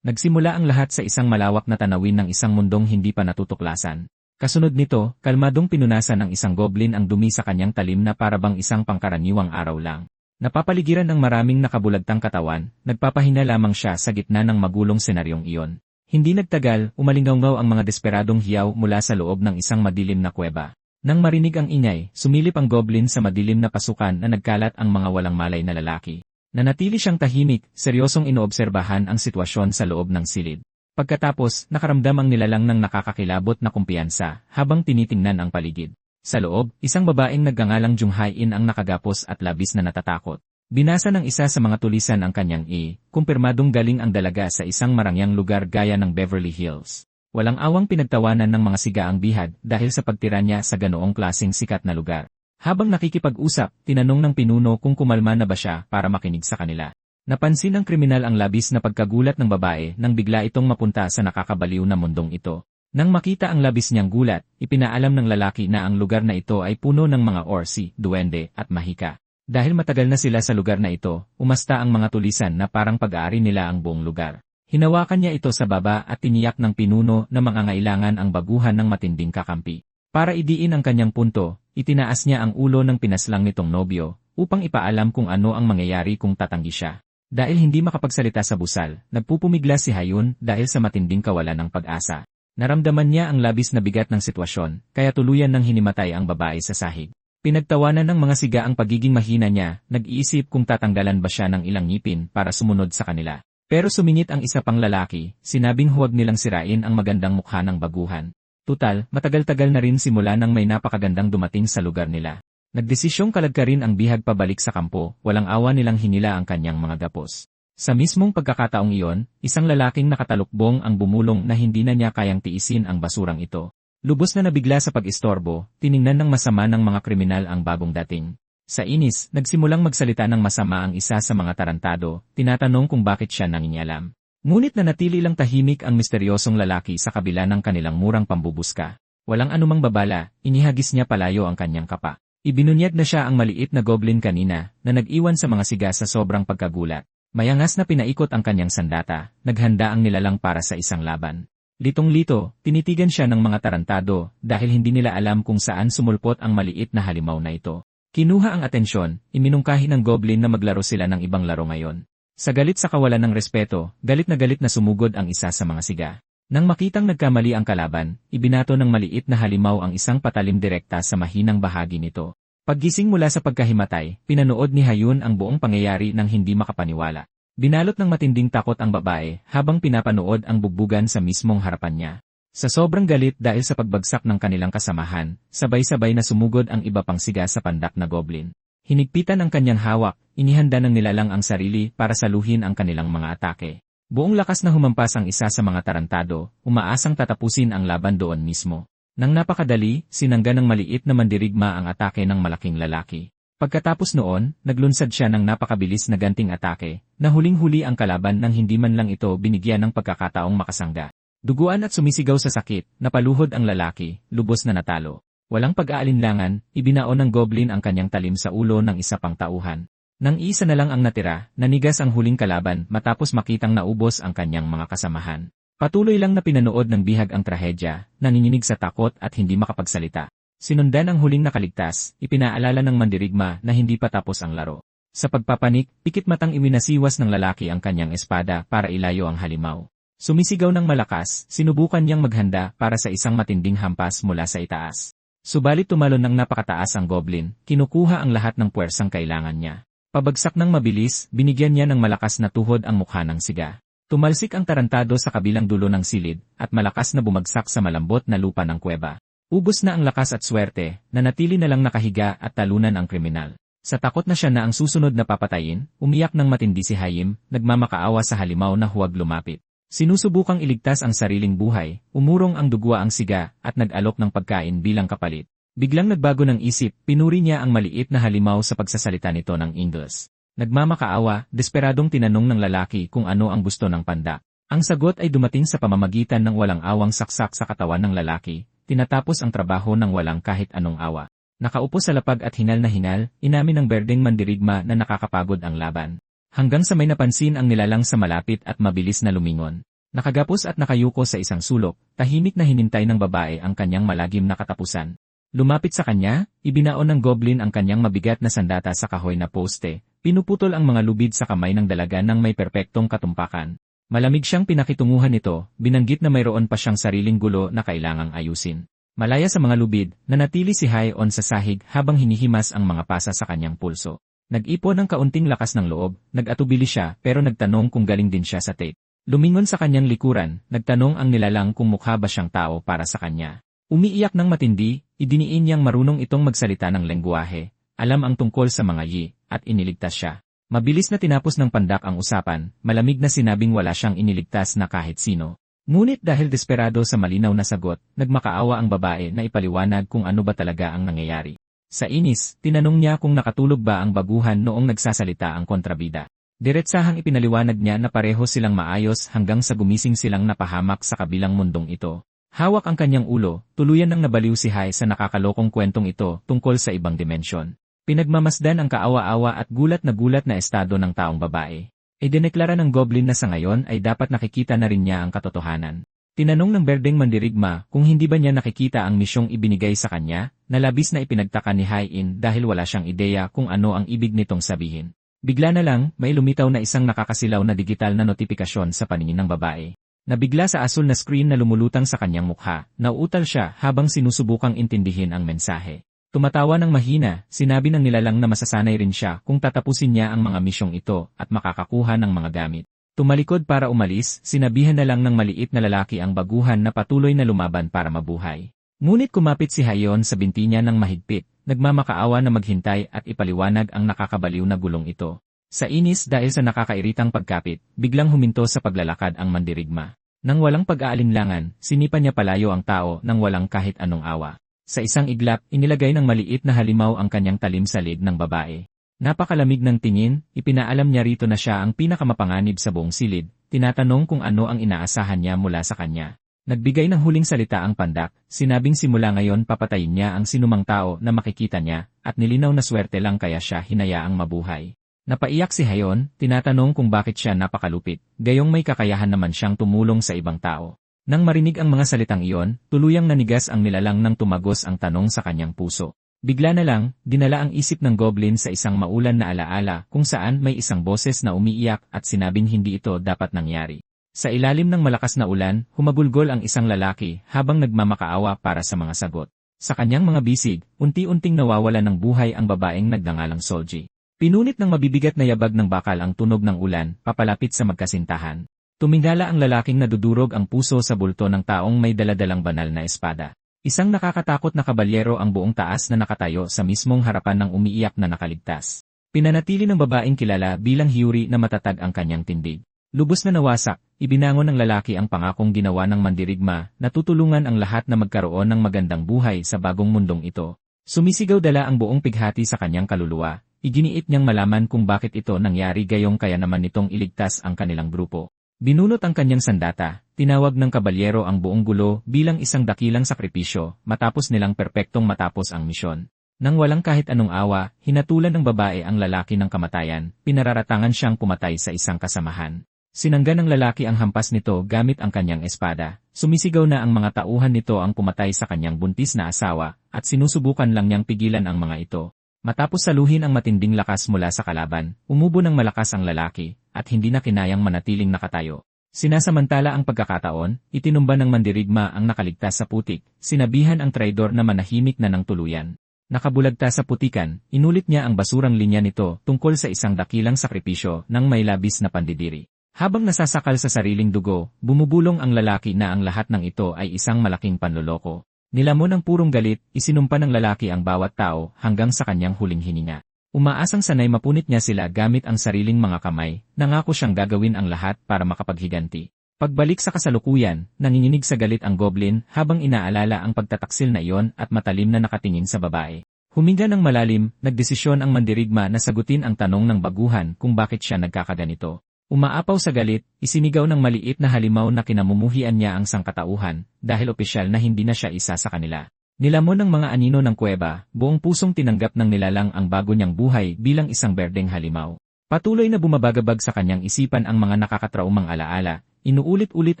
Nagsimula ang lahat sa isang malawak na tanawin ng isang mundong hindi pa natutuklasan. Kasunod nito, kalmadong pinunasan ng isang goblin ang dumi sa kanyang talim na parabang isang pangkaraniwang araw lang. Napapaligiran ng maraming nakabulagtang katawan, nagpapahinga lamang siya sa gitna ng magulong senaryong iyon. Hindi nagtagal, umalingaw ang mga desperadong hiyaw mula sa loob ng isang madilim na kuweba. Nang marinig ang ingay, sumilip ang goblin sa madilim na pasukan na nagkalat ang mga walang malay na lalaki. Nanatili siyang tahimik, seryosong inoobserbahan ang sitwasyon sa loob ng silid. Pagkatapos, nakaramdam ang nilalang ng nakakakilabot na kumpiyansa habang tinitingnan ang paligid. Sa loob, isang babaeng nagngangalang Junghain ang nakagapos at labis na natatakot. Binasa ng isa sa mga tulisan ang kanyang kumpirmadong galing ang dalaga sa isang marangyang lugar gaya ng Beverly Hills. Walang awang pinagtawanan ng mga siga ang bihag dahil sa pagtira niya sa ganoong klaseng sikat na lugar. Habang nakikipag-usap, tinanong ng pinuno kung kumalma na ba siya para makinig sa kanila. Napansin ng kriminal ang labis na pagkagulat ng babae nang bigla itong mapunta sa nakakabaliw na mundong ito. Nang makita ang labis niyang gulat, ipinaalam ng lalaki na ang lugar na ito ay puno ng mga orsi, duwende, at mahika. Dahil matagal na sila sa lugar na ito, umasta ang mga tulisan na parang pag-aari nila ang buong lugar. Hinawakan niya ito sa baba at tiniyak ng pinuno na mangangailangan ang baguhan ng matinding kakampi. Para idiin ang kanyang punto, itinaas niya ang ulo ng pinaslang nitong nobyo upang ipaalam kung ano ang mangyayari kung tatanggi siya. Dahil hindi makapagsalita sa busal, nagpupumigla si Hayun dahil sa matinding kawalan ng pag-asa. Naramdaman niya ang labis na bigat ng sitwasyon, kaya tuluyan ng hinimatay ang babae sa sahig. Pinagtawanan ng mga siga ang pagiging mahina niya, nag-iisip kung tatanggalan ba siya ng ilang ngipin para sumunod sa kanila. Pero sumingit ang isa pang lalaki, sinabing huwag nilang sirain ang magandang mukha ng baguhan. Tutal, matagal-tagal na rin simula nang may napakagandang dumating sa lugar nila. Nagdesisyong kalagkarin ang bihag pabalik sa kampo, walang awa nilang hinila ang kanyang mga gapos. Sa mismong pagkakataong iyon, isang lalaking nakatalukbong ang bumulong na hindi na niya kayang tiisin ang basurang ito. Lubos na nabigla sa pag-istorbo, tiningnan ng masama ng mga kriminal ang bagong dating. Sa inis, nagsimulang magsalita ng masama ang isa sa mga tarantado, tinatanong kung bakit siya nangingialam. Ngunit nanatili lang tahimik ang misteryosong lalaki sa kabila ng kanilang murang pambubuska. Walang anumang babala, inihagis niya palayo ang kanyang kapa. Ibinunyag na siya ang maliit na goblin kanina na nag-iwan sa mga siga sa sobrang pagkagulat. Mayangas na pinaikot ang kanyang sandata, naghanda ang nilalang para sa isang laban. Litong-lito, tinitigan siya ng mga tarantado dahil hindi nila alam kung saan sumulpot ang maliit na halimaw na ito. Kinuha ang atensyon, iminungkahi ng goblin na maglaro sila ng ibang laro ngayon. Sa galit sa kawalan ng respeto, galit na sumugod ang isa sa mga siga. Nang makitang nagkamali ang kalaban, ibinato ng maliit na halimaw ang isang patalim direkta sa mahinang bahagi nito. Paggising mula sa pagkahimatay, pinanood ni Hayun ang buong pangyayari nang hindi makapaniwala. Binalot ng matinding takot ang babae habang pinapanood ang bugbugan sa mismong harapan niya. Sa sobrang galit dahil sa pagbagsak ng kanilang kasamahan, sabay-sabay na sumugod ang iba pang siga sa pandak na goblin. Hinigpitan ang kanyang hawak, inihanda ng nilalang ang sarili para saluhin ang kanilang mga atake. Buong lakas na humampas ang isa sa mga tarantado, umaasang tatapusin ang laban doon mismo. Nang napakadali, sinangga ng maliit na mandirigma ang atake ng malaking lalaki. Pagkatapos noon, naglunsad siya ng napakabilis na ganting atake, na huling-huli ang kalaban nang hindi man lang ito binigyan ng pagkakataong makasangga. Duguan at sumisigaw sa sakit, napaluhod ang lalaki, lubos na natalo. Walang pag-aalinlangan, ibinaon ng goblin ang kanyang talim sa ulo ng isa pang tauhan. Nang isa na lang ang natira, nanigas ang huling kalaban matapos makitang naubos ang kanyang mga kasamahan. Patuloy lang na pinanood ng bihag ang trahedya, nanginginig sa takot at hindi makapagsalita. Sinundan ang huling nakaligtas, ipinaalala ng mandirigma na hindi pa tapos ang laro. Sa pagpapanik, pikit matang iwinasiwas ng lalaki ang kanyang espada para ilayo ang halimaw. Sumisigaw ng malakas, sinubukan niyang maghanda para sa isang matinding hampas mula sa itaas. Subalit tumalon ng napakataas ang goblin, kinukuha ang lahat ng puwersang kailangan niya. Pabagsak ng mabilis, binigyan niya ng malakas na tuhod ang mukha ng siga. Tumalsik ang tarantado sa kabilang dulo ng silid, at malakas na bumagsak sa malambot na lupa ng kuweba. Ubos na ang lakas at swerte, nanatili na lang nakahiga at talunan ang kriminal. Sa takot na siya na ang susunod na papatayin, umiyak ng matindi si Hayim, nagmamakaawa sa halimaw na huwag lumapit. Sinusubukang iligtas ang sariling buhay, umurong ang dugwa ang siga, at nag-alok ng pagkain bilang kapalit. Biglang nagbago ng isip, pinuri niya ang maliit na halimaw sa pagsasalita nito ng Ingles. Nagmamakaawa, desperadong tinanong ng lalaki kung ano ang gusto ng pandak. Ang sagot ay dumating sa pamamagitan ng walang awang saksak sa katawan ng lalaki, tinatapos ang trabaho ng walang kahit anong awa. Nakaupo sa lapag at hinal na hinal, inamin ng berdeng mandirigma na nakakapagod ang laban. Hanggang sa may napansin ang nilalang sa malapit at mabilis na lumingon. Nakagapos at nakayuko sa isang sulok, tahimik na hinintay ng babae ang kanyang malagim na katapusan. Lumapit sa kanya, ibinaon ng goblin ang kanyang mabigat na sandata sa kahoy na poste, pinuputol ang mga lubid sa kamay ng dalaga ng may perpektong katumpakan. Malamig siyang pinakitunguhan nito, binanggit na mayroon pa siyang sariling gulo na kailangang ayusin. Malaya sa mga lubid, nanatili si Haeon sa sahig habang hinihimas ang mga pasa sa kanyang pulso. Nag-ipon ng kaunting lakas ng loob, nag-atubili siya pero nagtanong kung galing din siya sa tape. Lumingon sa kanyang likuran, nagtanong ang nilalang kung mukha ba siyang tao para sa kanya. Umiiyak ng matindi, idiniin niyang marunong itong magsalita ng lengguwahe, alam ang tungkol sa mga yi, at iniligtas siya. Mabilis na tinapos ng pandak ang usapan, malamig na sinabing wala siyang iniligtas na kahit sino. Ngunit dahil desperado sa malinaw na sagot, nagmakaawa ang babae na ipaliwanag kung ano ba talaga ang nangyayari. Sa inis, tinanong niya kung nakatulog ba ang baguhan noong nagsasalita ang kontrabida. Diretsahang ipinaliwanag niya na pareho silang maayos hanggang sa gumising silang napahamak sa kabilang mundong ito. Hawak ang kanyang ulo, tuluyan nang nabaliw si Hai sa nakakalokong kwentong ito tungkol sa ibang dimensyon. Pinagmamasdan ang kaawa-awa at gulat na estado ng taong babae. Idineklara ng goblin na sa ngayon ay dapat nakikita na rin niya ang katotohanan. Tinanong ng berdeng mandirigma kung hindi ba niya nakikita ang misyong ibinigay sa kanya, na labis na ipinagtaka ni Hai-in dahil wala siyang ideya kung ano ang ibig nitong sabihin. Bigla na lang, may lumitaw na isang nakakasilaw na digital na notifikasyon sa paningin ng babae. Nabigla sa asul na screen na lumulutang sa kanyang mukha, nauutal siya habang sinusubukang intindihin ang mensahe. Tumatawa ng mahina, sinabi ng nilalang na masasanay rin siya kung tatapusin niya ang mga misyong ito at makakakuha ng mga gamit. Tumalikod para umalis, sinabihan na lang ng maliit na lalaki ang baguhan na patuloy na lumaban para mabuhay. Ngunit kumapit si Haeon sa binti niya ng mahigpit, nagmamakaawa na maghintay at ipaliwanag ang nakakabaliw na gulong ito. Sa inis dahil sa nakakairitang pagkapit, biglang huminto sa paglalakad ang mandirigma. Nang walang pag-aalinlangan, sinipa niya palayo ang tao nang walang kahit anong awa. Sa isang iglap, inilagay ng maliit na halimaw ang kanyang talim sa lig ng babae. Napakalamig ng tingin, ipinaalam niya rito na siya ang pinakamapanganib sa buong silid, tinatanong kung ano ang inaasahan niya mula sa kanya. Nagbigay ng huling salita ang pandak, sinabing simula ngayon papatayin niya ang sinumang tao na makikita niya, at nilinaw na swerte lang kaya siya hinayaang mabuhay. Napaiyak si Haeon, tinatanong kung bakit siya napakalupit, gayong may kakayahan naman siyang tumulong sa ibang tao. Nang marinig ang mga salitang iyon, tuluyang nanigas ang nilalang nang tumagos ang tanong sa kanyang puso. Bigla na lang, dinala ang isip ng goblin sa isang maulan na alaala kung saan may isang boses na umiiyak at sinabing hindi ito dapat nangyari. Sa ilalim ng malakas na ulan, humagulgol ang isang lalaki habang nagmamakaawa para sa mga sagot. Sa kanyang mga bisig, unti-unting nawawala ng buhay ang babaeng nagngangalang Solji. Pinunit ng mabibigat na yabag ng bakal ang tunog ng ulan, papalapit sa magkasintahan. Tumingala ang lalaking nadudurog ang puso sa bulto ng taong may daladalang banal na espada. Isang nakakatakot na kabalyero ang buong taas na nakatayo sa mismong harapan ng umiiyak na nakaligtas. Pinanatili ng babaeng kilala bilang hiyuri na matatag ang kanyang tindig. Lubos na nawasak, ibinangon ng lalaki ang pangakong ginawa ng mandirigma na tutulungan ang lahat na magkaroon ng magandang buhay sa bagong mundong ito. Sumisigaw dala ang buong pighati sa kanyang kaluluwa, iginiit niyang malaman kung bakit ito nangyari gayong kaya naman nitong iligtas ang kanilang grupo. Binunot ang kanyang sandata, tinawag ng kabalyero ang buong gulo bilang isang dakilang sakripisyo matapos nilang perpektong matapos ang misyon. Nang walang kahit anong awa, hinatulan ng babae ang lalaki ng kamatayan, pinararatangan siyang pumatay sa isang kasamahan. Sinangga ng lalaki ang hampas nito gamit ang kanyang espada. Sumisigaw na ang mga tauhan nito ang pumatay sa kanyang buntis na asawa, at sinusubukan lang niyang pigilan ang mga ito. Matapos saluhin ang matinding lakas mula sa kalaban, umubo ng malakas ang lalaki, at hindi na kinayang manatiling nakatayo. Sinasamantala ang pagkakataon, itinumba ng mandirigma ang nakaligtas sa putik, sinabihan ang traidor na manahimik na ng tuluyan. Nakabulagta sa putikan, inulit niya ang basurang linya nito tungkol sa isang dakilang sakripisyo ng may labis na pandidiri. Habang nasasakal sa sariling dugo, bumubulong ang lalaki na ang lahat ng ito ay isang malaking panloloko. Nilamon ng purong galit, isinumpa ng lalaki ang bawat tao hanggang sa kanyang huling hininga. Umaasang sanay mapunit niya sila gamit ang sariling mga kamay, nangako siyang gagawin ang lahat para makapaghiganti. Pagbalik sa kasalukuyan, nanginginig sa galit ang goblin habang inaalala ang pagtataksil na iyon at matalim na nakatingin sa babae. Huminga ng malalim, nagdesisyon ang mandirigma na sagutin ang tanong ng baguhan kung bakit siya nagkakaganito. Umaapaw sa galit, isinigaw ng maliit na halimaw na kinamumuhian niya ang sangkatauhan dahil opisyal na hindi na siya isa sa kanila. Nilamon ng mga anino ng kuweba, buong pusong tinanggap ng nilalang ang bago niyang buhay bilang isang berdeng halimaw. Patuloy na bumabagabag sa kanyang isipan ang mga nakakatraumang alaala, Inuulit-ulit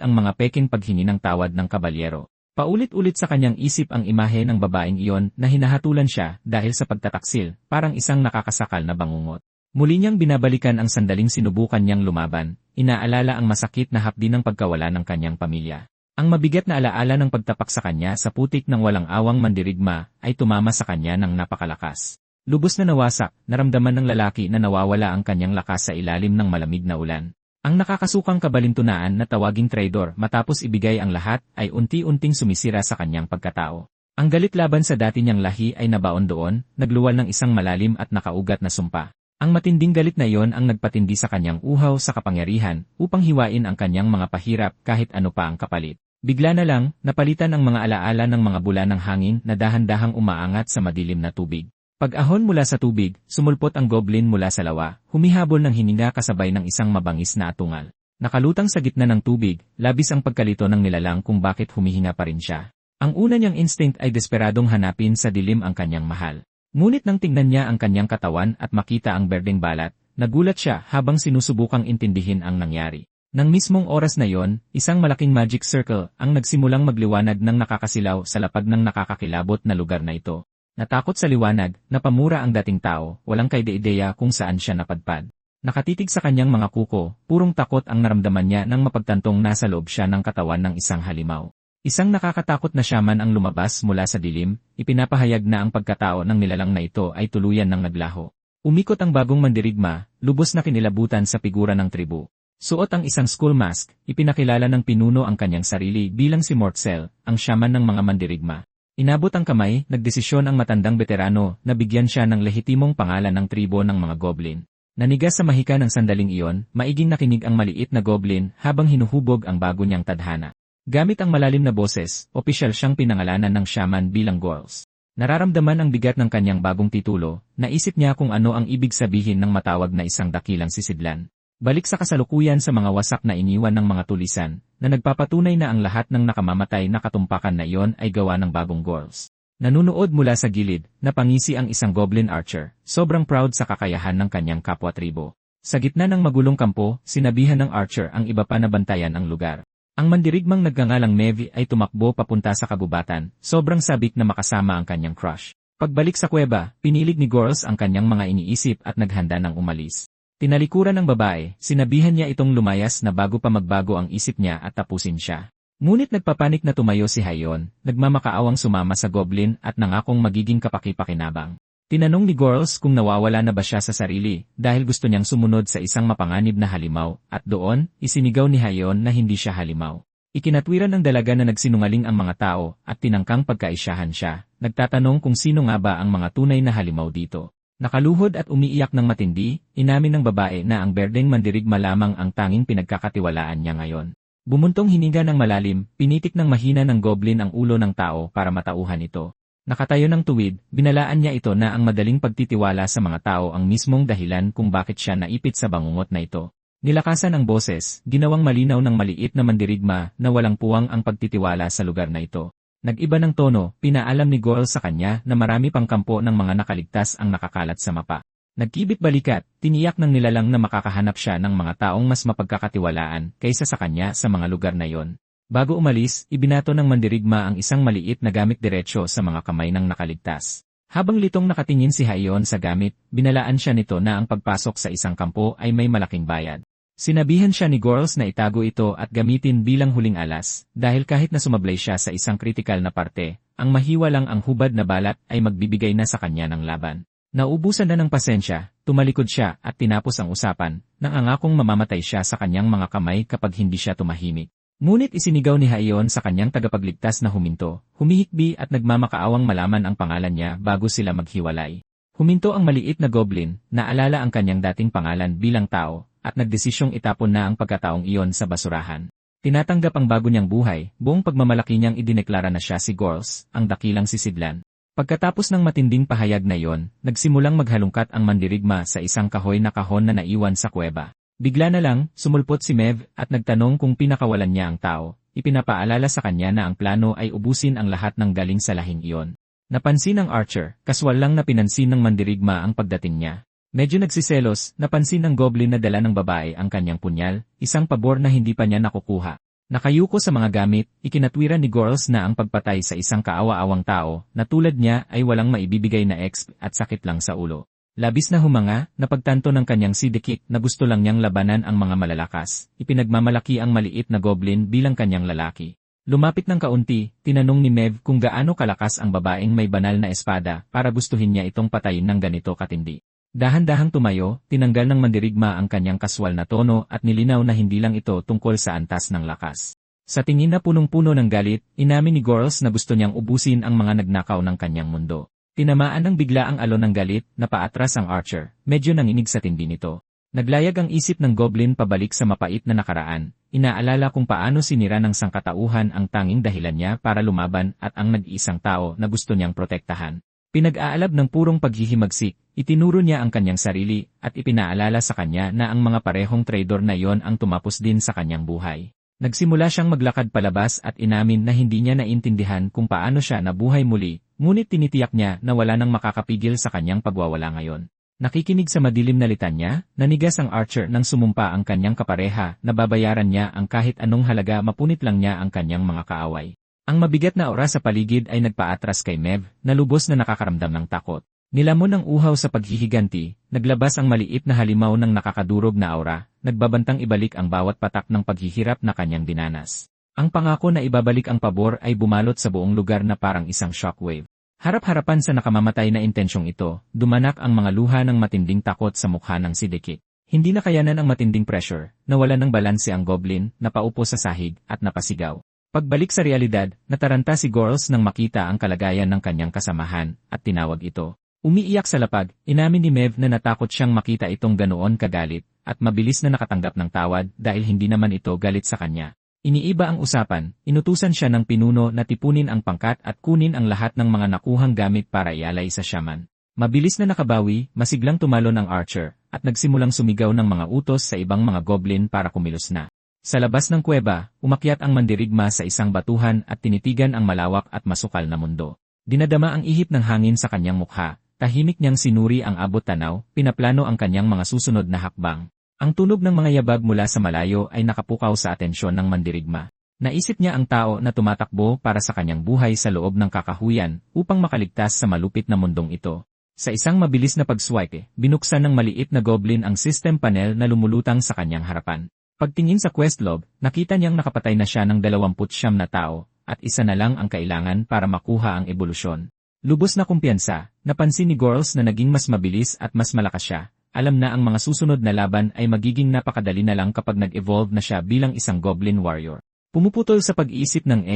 ang mga peking paghingi ng tawad ng kabalyero. Paulit-ulit sa kanyang isip ang imahe ng babaeng iyon na hinahatulan siya dahil sa pagtataksil, parang isang nakakasakal na bangungot. Muli niyang binabalikan ang sandaling sinubukan niyang lumaban, inaalala ang masakit na hapdi ng pagkawala ng kanyang pamilya. Ang mabigat na alaala ng pagtapak sa kanya sa putik ng walang awang mandirigma ay tumama sa kanya ng napakalakas. Lubos na nawasak, naramdaman ng lalaki na nawawala ang kanyang lakas sa ilalim ng malamig na ulan. Ang nakakasukang kabalintunaan na tawaging traidor matapos ibigay ang lahat ay unti-unting sumisira sa kanyang pagkatao. Ang galit laban sa dati niyang lahi ay nabaon doon, nagluwal ng isang malalim at nakaugat na sumpa. Ang matinding galit na iyon ang nagpatindi sa kanyang uhaw sa kapangyarihan upang hiwain ang kanyang mga pahirap kahit ano pa ang kapalit. Bigla na lang, napalitan ang mga alaala ng mga bula ng hangin na dahan-dahang umaangat sa madilim na tubig. Pag-ahon mula sa tubig, sumulpot ang goblin mula sa lawa, humihabol ng hininga kasabay ng isang mabangis na atungal. Nakalutang sa gitna ng tubig, labis ang pagkalito ng nilalang kung bakit humihinga pa rin siya. Ang una niyang instinct ay desperadong hanapin sa dilim ang kanyang mahal. Ngunit nang tingnan niya ang kanyang katawan at makita ang berdeng balat, nagulat siya habang sinusubukang intindihin ang nangyari. Nang mismong oras na yon, isang malaking magic circle ang nagsimulang magliwanag ng nakakasilaw sa lapag ng nakakakilabot na lugar na ito. Natakot sa liwanag, napamura ang dating tao, walang kaide-ideya kung saan siya napadpad. Nakatitig sa kanyang mga kuko, purong takot ang naramdaman niya nang mapagtantong nasa loob siya ng katawan ng isang halimaw. Isang nakakatakot na shaman ang lumabas mula sa dilim, ipinapahayag na ang pagkatao ng nilalang na ito ay tuluyan ng naglaho. Umikot ang bagong mandirigma, lubos na kinilabutan sa figura ng tribu. Suot ang isang skull mask, ipinakilala ng pinuno ang kanyang sarili bilang si Mortzel, ang shaman ng mga mandirigma. Inabot ang kamay, nagdesisyon ang matandang veterano na bigyan siya ng lehitimong pangalan ng tribo ng mga goblin. Nanigas sa mahika ng sandaling iyon, maiging nakinig ang maliit na goblin habang hinuhubog ang bago niyang tadhana. Gamit ang malalim na boses, opisyal siyang pinangalanan ng shaman bilang Gorls. Nararamdaman ang bigat ng kanyang bagong titulo, naisip niya kung ano ang ibig sabihin ng matawag na isang dakilang sisidlan. Balik sa kasalukuyan sa mga wasak na iniwan ng mga tulisan, na nagpapatunay na ang lahat ng nakamamatay na katumpakan na iyon ay gawa ng bagong Gorls. Nanunood mula sa gilid, napangisi ang isang goblin archer, sobrang proud sa kakayahan ng kanyang kapwa-tribo. Sa gitna ng magulong kampo, sinabihan ng archer ang iba pa na bantayan ang lugar. Ang mandirigmang nagngangalang Mevi ay tumakbo papunta sa kagubatan, sobrang sabik na makasama ang kanyang crush. Pagbalik sa kuweba, pinilig ni Gorls ang kanyang mga iniisip at naghanda ng umalis. Tinalikuran ng babae, sinabihan niya itong lumayas na bago pa magbago ang isip niya at tapusin siya. Ngunit nagpapanik na tumayo si Hayon, nagmamakaawang sumama sa goblin at nangakong magiging kapaki-pakinabang. Tinanong ni Gorls kung nawawala na ba siya sa sarili dahil gusto niyang sumunod sa isang mapanganib na halimaw at doon, isinigaw ni Hayon na hindi siya halimaw. Ikinatwiran ng dalaga na nagsinungaling ang mga tao at tinangkang pagkaisyahan siya, nagtatanong kung sino nga ba ang mga tunay na halimaw dito. Nakaluhod at umiiyak ng matindi, inamin ng babae na ang berdeng mandirigma lamang ang tanging pinagkakatiwalaan niya ngayon. Bumuntong hininga ng malalim, pinitik ng mahina ng goblin ang ulo ng tao para matauhan ito. Nakatayo ng tuwid, binalaan niya ito na ang madaling pagtitiwala sa mga tao ang mismong dahilan kung bakit siya naipit sa bangungot na ito. Nilakasan ang boses, ginawang malinaw ng maliit na mandirigma na walang puwang ang pagtitiwala sa lugar na ito. Nag-iba ng tono, pinaalam ni Gorls sa kanya na marami pang kampo ng mga nakaligtas ang nakakalat sa mapa. Nagkibit balikat, tiniyak ng nilalang na makakahanap siya ng mga taong mas mapagkakatiwalaan kaysa sa kanya sa mga lugar na yon. Bago umalis, ibinato ng mandirigma ang isang maliit na gamit diretsyo sa mga kamay ng nakaligtas. Habang litong nakatingin si Hayon sa gamit, binalaan siya nito na ang pagpasok sa isang kampo ay may malaking bayad. Sinabihan siya ni Gorls na itago ito at gamitin bilang huling alas, dahil kahit na sumablay siya sa isang kritikal na parte, ang mahiwa lang ang hubad na balat ay magbibigay na sa kanya ng laban. Naubusan na ng pasensya, tumalikod siya at tinapos ang usapan, nang angakong mamamatay siya sa kanyang mga kamay kapag hindi siya tumahimik. Ngunit isinigaw ni Hayon sa kanyang tagapagligtas na huminto, humihikbi at nagmamakaawang malaman ang pangalan niya bago sila maghiwalay. Huminto ang maliit na goblin, naalala ang kanyang dating pangalan bilang tao, at nagdesisyong itapon na ang pagkataong iyon sa basurahan. Tinatanggap ang bago niyang buhay, buong pagmamalaki niyang idineklara na siya si Gorls, ang dakilang sisidlan. Pagkatapos ng matinding pahayag na iyon, nagsimulang maghalungkat ang mandirigma sa isang kahoy na kahon na naiwan sa kuweba. Bigla na lang, sumulpot si Mev at nagtanong kung pinakawalan niya ang tao. Ipinapaalala sa kanya na ang plano ay ubusin ang lahat ng galing sa lahing iyon. Napansin ng archer, kaswal lang na pinansin ng mandirigma ang pagdating niya. Medyo nagsiselos, napansin ng goblin na dala ng babae ang kanyang punyal, isang pabor na hindi pa niya nakukuha. Nakayuko sa mga gamit, ikinatwiran ni Gorls na ang pagpatay sa isang kaawa-awang tao, na tulad niya ay walang maibibigay na exp at sakit lang sa ulo. Labis na humanga, napagtanto ng kanyang sidikit na gusto lang niyang labanan ang mga malalakas, ipinagmamalaki ang maliit na goblin bilang kanyang lalaki. Lumapit ng kaunti, tinanong ni Mev kung gaano kalakas ang babaeng may banal na espada para gustuhin niya itong patayin ng ganito katindi. Dahan-dahang tumayo, tinanggal ng mandirigma ang kanyang kaswal na tono at nilinaw na hindi lang ito tungkol sa antas ng lakas. Sa tingin na punong-puno ng galit, inamin ni Gorls na gusto niyang ubusin ang mga nagnakaw ng kanyang mundo. Tinamaan ng bigla ang alon ng galit, na paatras ang archer, medyo nanginig sa tindi nito. Naglayag ang isip ng goblin pabalik sa mapait na nakaraan, inaalala kung paano sinira ng sangkatauhan ang tanging dahilan niya para lumaban at ang nag-iisang tao na gusto niyang protektahan. Pinag-aalab ng purong paghihimagsik, itinuro niya ang kanyang sarili at ipinaalala sa kanya na ang mga parehong traidor na iyon ang tumapos din sa kanyang buhay. Nagsimula siyang maglakad palabas at inamin na hindi niya naintindihan kung paano siya nabuhay muli, ngunit tinitiyak niya na wala nang makakapigil sa kanyang pagwawala ngayon. Nakikinig sa madilim na litanya, nanigas ang archer nang sumumpa ang kanyang kapareha na babayaran niya ang kahit anong halaga mapunit lang niya ang kanyang mga kaaway. Ang mabigat na oras sa paligid ay nagpaatras kay Mev, na lubos na nakakaramdam ng takot. Nilamon ng uhaw sa paghihiganti, naglabas ang maliit na halimaw ng nakakadurog na aura, nagbabantang ibalik ang bawat patak ng paghihirap na kanyang dinanas. Ang pangako na ibabalik ang pabor ay bumalot sa buong lugar na parang isang shockwave. Harap-harapan sa nakamamatay na intensyong ito, dumanak ang mga luha ng matinding takot sa mukha ng sidikit. Hindi na kayanan ang matinding pressure, nawala ng balanse ang goblin, napaupo sa sahig, at napasigaw. Pagbalik sa realidad, nataranta si Gorls nang makita ang kalagayan ng kanyang kasamahan, at tinawag ito. Umiiyak sa lapag, inamin ni Mev na natakot siyang makita itong ganoon kagalit, at mabilis na nakatanggap ng tawad dahil hindi naman ito galit sa kanya. Iniiba ang usapan, inutusan siya ng pinuno na tipunin ang pangkat at kunin ang lahat ng mga nakuhang gamit para ialay sa shaman. Mabilis na nakabawi, masiglang tumalon ang archer, at nagsimulang sumigaw ng mga utos sa ibang mga goblin para kumilos na. Sa labas ng kuweba, umakyat ang mandirigma sa isang batuhan at tinitigan ang malawak at masukal na mundo. Dinadama ang ihip ng hangin sa kanyang mukha, tahimik niyang sinuri ang abot tanaw, pinaplano ang kanyang mga susunod na hakbang. Ang tunog ng mga yabag mula sa malayo ay nakapukaw sa atensyon ng mandirigma. Naisip niya ang tao na tumatakbo para sa kanyang buhay sa loob ng kakahuyan upang makaligtas sa malupit na mundong ito. Sa isang mabilis na pag-swipe, binuksan ng maliit na goblin ang system panel na lumulutang sa kanyang harapan. Pagtingin sa quest log, nakita niyang nakapatay na siya ng 29 na tao, at isa na lang ang kailangan para makuha ang ebolusyon. Lubos na kumpiyansa, napansin ni Gorls na naging mas mabilis at mas malakas siya. Alam na ang mga susunod na laban ay magiging napakadali na lang kapag nag-evolve na siya bilang isang goblin warrior. Pumuputol sa pag-iisip ng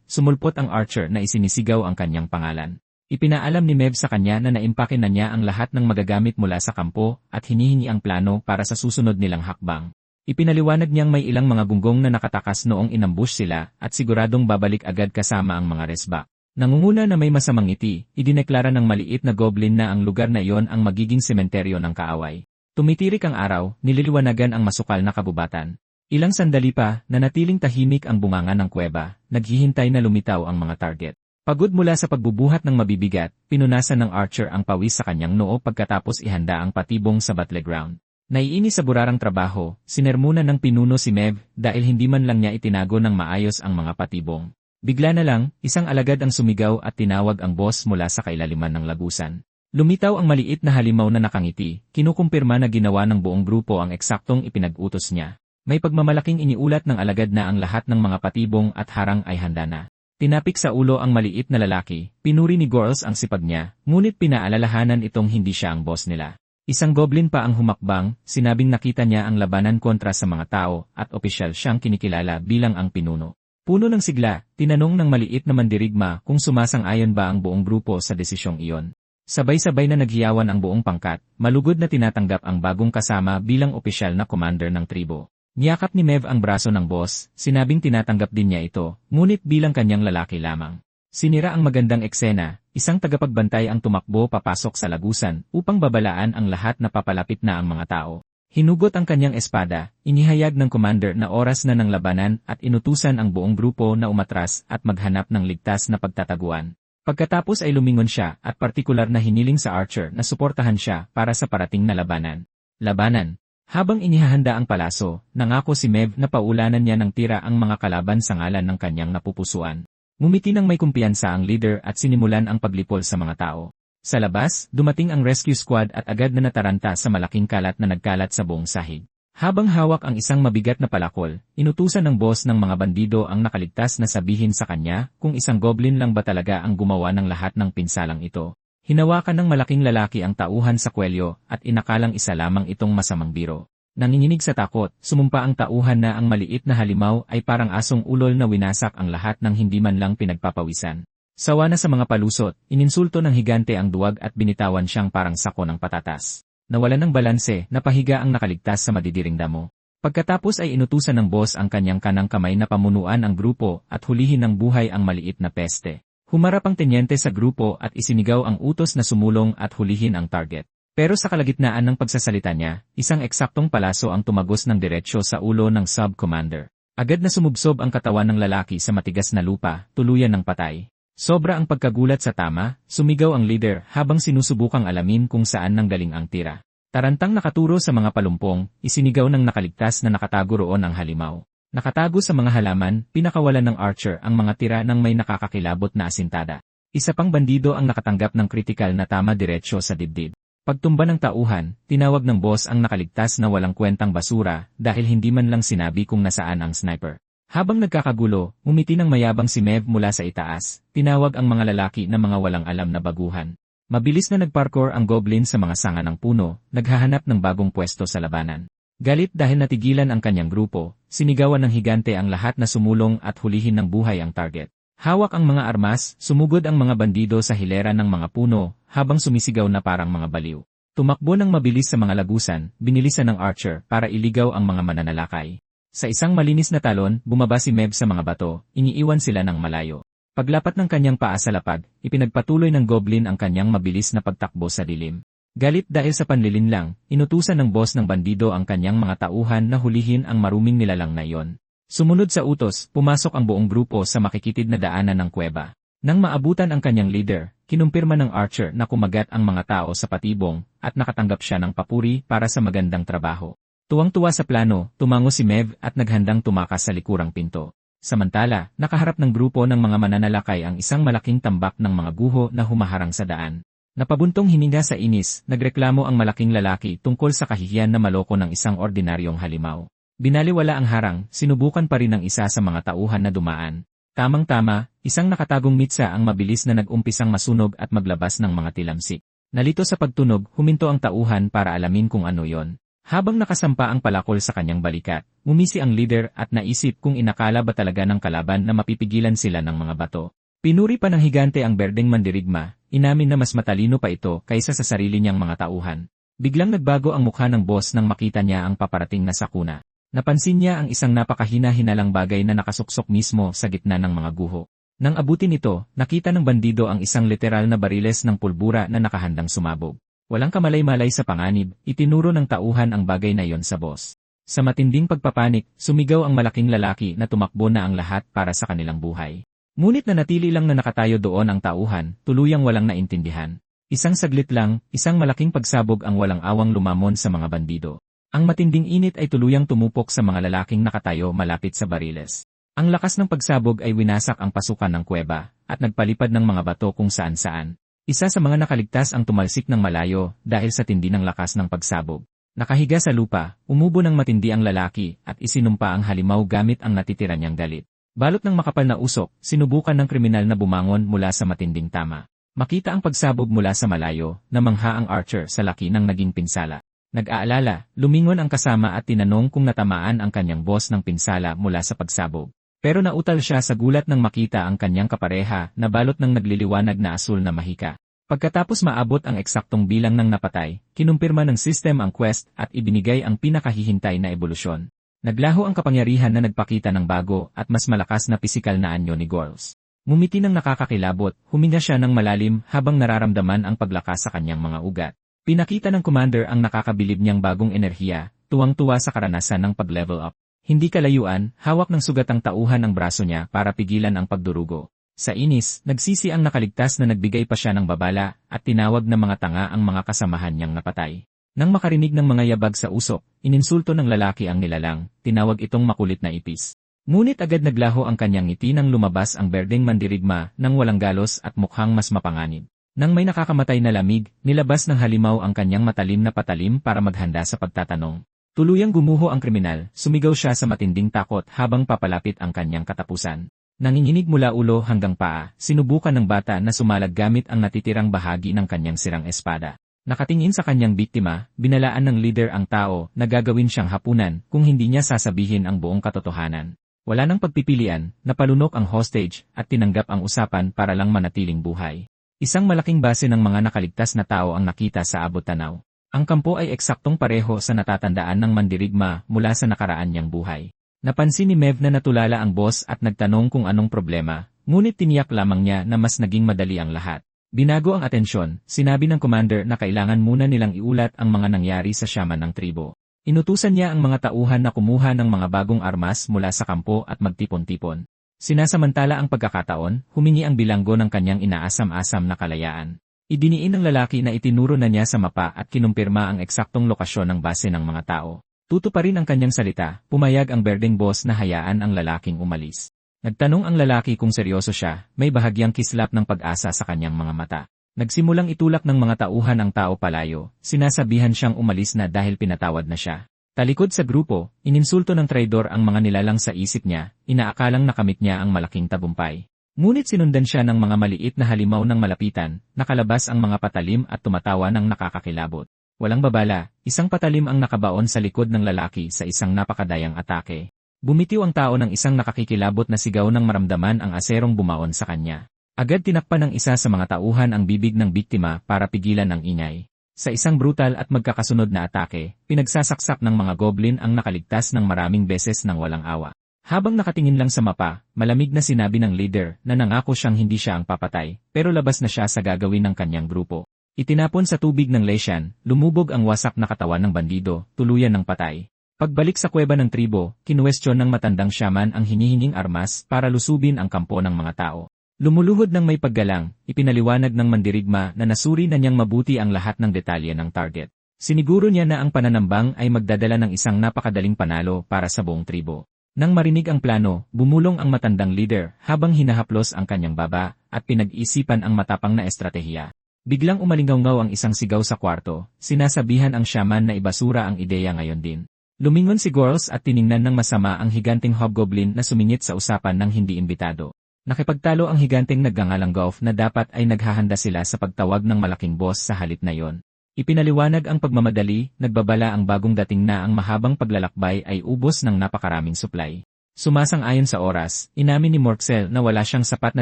sumulpot ang archer na isinisigaw ang kanyang pangalan. Ipinaalam ni Mev sa kanya na naimpake na niya ang lahat ng magagamit mula sa kampo at hinihingi ang plano para sa susunod nilang hakbang. Ipinaliwanag niyang may ilang mga gunggong na nakatakas noong inambush sila at siguradong babalik agad kasama ang mga resba. Nangunguna na may masamang ngiti, idineklara ng maliit na goblin na ang lugar na iyon ang magiging sementeryo ng kaaway. Tumitirik ang araw, nililiwanagan ang masukal na kabubatan. Ilang sandali pa, nanatiling tahimik ang bunganga ng kuweba, naghihintay na lumitaw ang mga target. Pagod mula sa pagbubuhat ng mabibigat, pinunasan ng archer ang pawis sa kanyang noo pagkatapos ihanda ang patibong sa battleground. Naiinis sa burarang trabaho, sinermunan ng pinuno si Mev dahil hindi man lang niya itinago ng maayos ang mga patibong. Bigla na lang, isang alagad ang sumigaw at tinawag ang boss mula sa kailaliman ng lagusan. Lumitaw ang maliit na halimaw na nakangiti, kinukumpirma na ginawa ng buong grupo ang eksaktong ipinag-utos niya. May pagmamalaking iniulat ng alagad na ang lahat ng mga patibong at harang ay handa na. Tinapik sa ulo ang maliit na lalaki, pinuri ni Gorls ang sipag niya, ngunit pinaalalahanan itong hindi siya ang boss nila. Isang goblin pa ang humakbang, sinabing nakita niya ang labanan kontra sa mga tao at opisyal siyang kinikilala bilang ang pinuno. Puno ng sigla, tinanong ng maliit na mandirigma kung sumasang-ayon ba ang buong grupo sa desisyong iyon. Sabay-sabay na naghiyawan ang buong pangkat, malugod na tinatanggap ang bagong kasama bilang opisyal na commander ng tribo. Niyakap ni Mev ang braso ng boss, sinabing tinatanggap din niya ito, ngunit bilang kanyang lalaki lamang. Sinira ang magandang eksena, isang tagapagbantay ang tumakbo papasok sa lagusan upang babalaan ang lahat na papalapit na ang mga tao. Hinugot ang kanyang espada, inihayag ng commander na oras na ng labanan at inutusan ang buong grupo na umatras at maghanap ng ligtas na pagtataguan. Pagkatapos ay lumingon siya at partikular na hiniling sa Archer na suportahan siya para sa parating na labanan. Habang inihahanda ang palaso, nangako si Mev na paulanan niya ng tira ang mga kalaban sa ngalan ng kanyang napupusuan. Ngumiti ng may kumpiyansa ang leader at sinimulan ang paglipol sa mga tao. Sa labas, dumating ang rescue squad at agad na nataranta sa malaking kalat na nagkalat sa buong sahig. Habang hawak ang isang mabigat na palakol, inutusan ng boss ng mga bandido ang nakaligtas na sabihin sa kanya kung isang goblin lang ba talaga ang gumawa ng lahat ng pinsalang ito. Hinawakan ng malaking lalaki ang tauhan sa kwelyo at inakalang isa lamang itong masamang biro. Nanginginig sa takot, sumumpa ang tauhan na ang maliit na halimaw ay parang asong ulol na winasak ang lahat ng hindi man lang pinagpapawisan. Sawa na sa mga palusot, ininsulto ng higante ang duwag at binitawan siyang parang sako ng patatas. Nawalan ng balanse, napahiga ang nakaligtas sa madidiring damo. Pagkatapos ay inutusan ng boss ang kanyang kanang kamay na pamunuan ang grupo at hulihin ng buhay ang maliit na peste. Humarap ang tenyente sa grupo at isinigaw ang utos na sumulong at hulihin ang target. Pero sa kalagitnaan ng pagsasalita niya, isang eksaktong palaso ang tumagos ng diretsyo sa ulo ng sub-commander. Agad na sumubsob ang katawan ng lalaki sa matigas na lupa, tuluyan ng patay. Sobra ang pagkagulat sa tama, sumigaw ang leader habang sinusubukang alamin kung saan nanggaling ang tira. Tarantang nakaturo sa mga palumpong, isinigaw ng nakaligtas na nakatago roon ang halimaw. Nakatago sa mga halaman, pinakawalan ng Archer ang mga tira ng may nakakakilabot na asintada. Isa pang bandido ang nakatanggap ng kritikal na tama diretsyo sa dibdib. Pagtumba ng tauhan, tinawag ng boss ang nakaligtas na walang kwentang basura dahil hindi man lang sinabi kung nasaan ang sniper. Habang nagkakagulo, umiti ng mayabang si Mev mula sa itaas, tinawag ang mga lalaki na mga walang alam na baguhan. Mabilis na nagparkour ang goblin sa mga sanga ng puno, naghahanap ng bagong pwesto sa labanan. Galit dahil natigilan ang kanyang grupo, sinigawan ng higante ang lahat na sumulong at hulihin ng buhay ang target. Hawak ang mga armas, sumugod ang mga bandido sa hilera ng mga puno, habang sumisigaw na parang mga baliw. Tumakbo ng mabilis sa mga lagusan, binilisan ng Archer para iligaw ang mga mananalakay. Sa isang malinis na talon, bumaba si Mev sa mga bato, iniiwan sila ng malayo. Paglapat ng kanyang paa sa lapag, ipinagpatuloy ng goblin ang kanyang mabilis na pagtakbo sa dilim. Galit dahil sa panlilinlang, inutusan ng boss ng bandido ang kanyang mga tauhan na hulihin ang maruming nilalang na iyon. Sumunod sa utos, pumasok ang buong grupo sa makikitid na daanan ng kuweba. Nang maabutan ang kanyang leader, kinumpirma ng Archer na kumagat ang mga tao sa patibong at nakatanggap siya ng papuri para sa magandang trabaho. Tuwang-tuwa sa plano, tumango si Mev at naghandang tumakas sa likurang pinto. Samantala, nakaharap ng grupo ng mga mananalakay ang isang malaking tambak ng mga guho na humaharang sa daan. Napabuntong hininga sa inis, nagreklamo ang malaking lalaki tungkol sa kahihiyan na maloko ng isang ordinaryong halimaw. Binaliwala ang harang, sinubukan pa rin ng isa sa mga tauhan na dumaan. Tamang-tama, isang nakatagong mitsa ang mabilis na nag-umpisang masunog at maglabas ng mga tilamsik. Nalito sa pagtunog, huminto ang tauhan para alamin kung ano yon. Habang nakasampa ang palakol sa kanyang balikat, umisi ang leader at naisip kung inakala ba talaga ng kalaban na mapipigilan sila ng mga bato. Pinuri pa ng higante ang berdeng mandirigma, inamin na mas matalino pa ito kaysa sa sarili niyang mga tauhan. Biglang nagbago ang mukha ng boss nang makita niya ang paparating na sakuna. Napansin niya ang isang napakahina-hinalang bagay na nakasuksok mismo sa gitna ng mga guho. Nang abutin ito, nakita ng bandido ang isang literal na bariles ng pulbura na nakahandang sumabog. Walang kamalay-malay sa panganib, itinuro ng tauhan ang bagay na yon sa boss. Sa matinding pagpapanik, sumigaw ang malaking lalaki na tumakbo na ang lahat para sa kanilang buhay. Ngunit nanatili lang na nakatayo doon ang tauhan, tuluyang walang naintindihan. Isang saglit lang, isang malaking pagsabog ang walang awang lumamon sa mga bandido. Ang matinding init ay tuluyang tumupok sa mga lalaking nakatayo malapit sa bariles. Ang lakas ng pagsabog ay winasak ang pasukan ng kuweba, at nagpalipad ng mga bato kung saan-saan. Isa sa mga nakaligtas ang tumalsik ng malayo dahil sa tindi ng lakas ng pagsabog. Nakahiga sa lupa, umubo ng matindi ang lalaki at isinumpa ang halimaw gamit ang natitira niyang galit. Balot ng makapal na usok, sinubukan ng kriminal na bumangon mula sa matinding tama. Makita ang pagsabog mula sa malayo, namangha ang Archer sa laki ng naging pinsala. Nag-aalala, lumingon ang kasama at tinanong kung natamaan ang kanyang boss ng pinsala mula sa pagsabog. Pero nautal siya sa gulat nang makita ang kanyang kapareha na balot ng nagliliwanag na asul na mahika. Pagkatapos maabot ang eksaktong bilang ng napatay, kinumpirma ng system ang quest at ibinigay ang pinakahihintay na ebolusyon. Naglaho ang kapangyarihan na nagpakita ng bago at mas malakas na pisikal na anyo ni Gorls. Ngumiti ng nakakakilabot, huminga siya ng malalim habang nararamdaman ang paglakas sa kanyang mga ugat. Pinakita ng commander ang nakakabilib niyang bagong enerhiya, tuwang-tuwa sa karanasan ng pag-level up. Hindi kalayuan, hawak ng sugat ang tauhan ang braso niya para pigilan ang pagdurugo. Sa inis, nagsisi ang nakaligtas na nagbigay pa siya ng babala at tinawag na mga tanga ang mga kasamahan niyang napatay. Nang makarinig ng mga yabag sa usok, ininsulto ng lalaki ang nilalang, tinawag itong makulit na ipis. Ngunit agad naglaho ang kanyang ngiti nang lumabas ang berdeng mandirigma nang walang galos at mukhang mas mapanganib. Nang may nakakamatay na lamig, nilabas ng halimaw ang kanyang matalim na patalim para maghanda sa pagtatanong. Tuluyang gumuho ang kriminal, sumigaw siya sa matinding takot habang papalapit ang kanyang katapusan. Nanginginig mula ulo hanggang paa, sinubukan ng bata na sumalag gamit ang natitirang bahagi ng kanyang sirang espada. Nakatingin sa kanyang biktima, binalaan ng leader ang tao na gagawin siyang hapunan kung hindi niya sasabihin ang buong katotohanan. Wala nang pagpipilian, napalunok ang hostage at tinanggap ang usapan para lang manatiling buhay. Isang malaking base ng mga nakaligtas na tao ang nakita sa abot tanaw. Ang kampo ay eksaktong pareho sa natatandaan ng mandirigma mula sa nakaraan niyang buhay. Napansin ni Mev na natulala ang boss at nagtanong kung anong problema, ngunit tiniyak lamang niya na mas naging madali ang lahat. Binago ang atensyon, sinabi ng commander na kailangan muna nilang iulat ang mga nangyari sa shaman ng tribo. Inutusan niya ang mga tauhan na kumuha ng mga bagong armas mula sa kampo at magtipon-tipon. Sinasamantala ang pagkakataon, humingi ang bilanggo ng kanyang inaasam-asam na kalayaan. Idiniin ng lalaki na itinuro na niya sa mapa at kinumpirma ang eksaktong lokasyon ng base ng mga tao. Tutuparin ang kanyang salita, pumayag ang berdeng boss na hayaan ang lalaking umalis. Nagtanong ang lalaki kung seryoso siya, may bahagyang kislap ng pag-asa sa kanyang mga mata. Nagsimulang itulak ng mga tauhan ang tao palayo, sinasabihan siyang umalis na dahil pinatawad na siya. Talikod sa grupo, ininsulto ng traidor ang mga nilalang sa isip niya, inaakalang nakamit niya ang malaking tagumpay. Ngunit sinundan siya ng mga maliit na halimaw ng malapitan, nakalabas ang mga patalim at tumatawa ng nakakakilabot. Walang babala, isang patalim ang nakabaon sa likod ng lalaki sa isang napakadayang atake. Bumitiw ang tao ng isang nakakikilabot na sigaw nang maramdaman ang aserong bumaon sa kanya. Agad tinakpan ng isa sa mga tauhan ang bibig ng biktima para pigilan ang ingay. Sa isang brutal at magkakasunod na atake, pinagsasaksak ng mga goblin ang nakaligtas ng maraming beses ng walang awa. Habang nakatingin lang sa mapa, malamig na sinabi ng leader na nangako siyang hindi siya ang papatay, pero labas na siya sa gagawin ng kanyang grupo. Itinapon sa tubig ng Leshan, lumubog ang wasak na katawan ng bandido, tuluyan ng patay. Pagbalik sa kuweba ng tribo, kinuwestiyon ng matandang shaman ang hinihinging armas para lusubin ang kampo ng mga tao. Lumuluhod ng may paggalang, ipinaliwanag ng mandirigma na nasuri na niyang mabuti ang lahat ng detalye ng target. Siniguro niya na ang pananambang ay magdadala ng isang napakadaling panalo para sa buong tribo. Nang marinig ang plano, bumulong ang matandang leader habang hinahaplos ang kanyang baba at pinag-isipan ang matapang na estratehiya. Biglang umalingaw-ngaw ang isang sigaw sa kwarto, sinasabihan ang shaman na ibasura ang ideya ngayon din. Lumingon si Gorls at tiningnan ng masama ang higanting hobgoblin na sumingit sa usapan ng hindi imbitado. Nakipagtalo ang higanting nagngangalang Golf na dapat ay naghahanda sila sa pagtawag ng malaking boss sa halip na yon. Ipinaliwanag ang pagmamadali, nagbabala ang bagong dating na ang mahabang paglalakbay ay ubos ng napakaraming supply. Sumasang-ayon sa oras, inamin ni Morxel na wala siyang sapat na